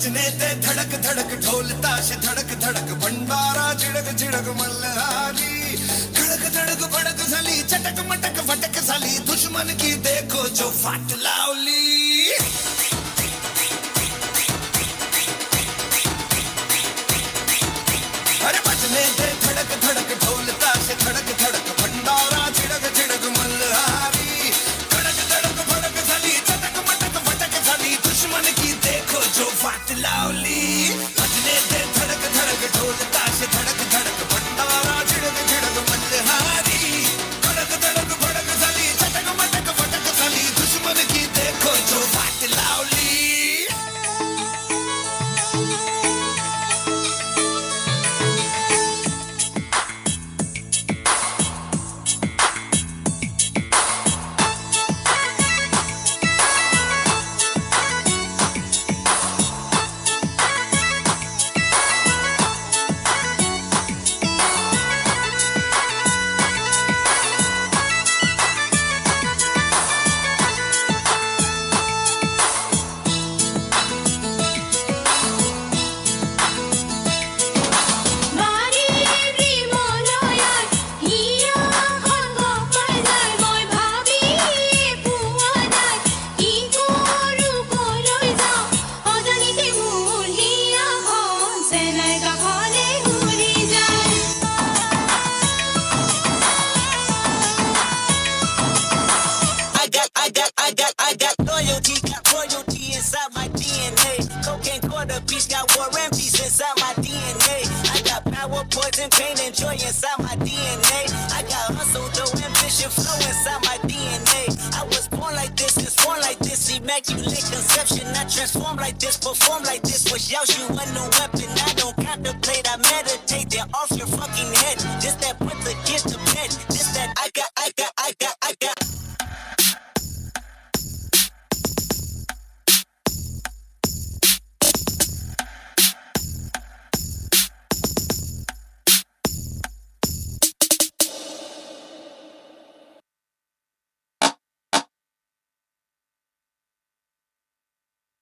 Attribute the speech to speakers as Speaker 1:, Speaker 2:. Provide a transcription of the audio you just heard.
Speaker 1: बजने ते धड़क धड़क ढोल ताश धड़क धड़क भंडारा झिड़क झिड़क मल्हारी खड़क धड़क भड़क साली चटक मटक फटक साली दुश्मन की देखो जो फाट लावली अरे बजने ते धड़क धड़क ढोल ताश धड़क धड़क भंडारा झिड़क झिड़क मल्हारी खड़क धड़क भड़क साली चटक मटक फटक साली दुश्मन की देखो जो फाट लावली बजने ते धड़क धड़क ढोल ताश धड़क धड़क भंडारा झिड़क झिड़क मल्हारी खड़क धड़क भड़क साली चटक मटक फटक साली दुश्मन की देखो जो फाट लावली
Speaker 2: I got loyalty, got royalty inside my DNA. Cocaine quarter piece, got war and peace inside my DNA. I got power, poison, pain, and joy inside my DNA. I got hustle, though, ambition, flow inside my DNA. I was born like this, is born like this. Immaculate conception, I transform like this, perform like this. Was Yaoshi, one no weapon. I don't contemplate, I meditate. Then off your fucking head.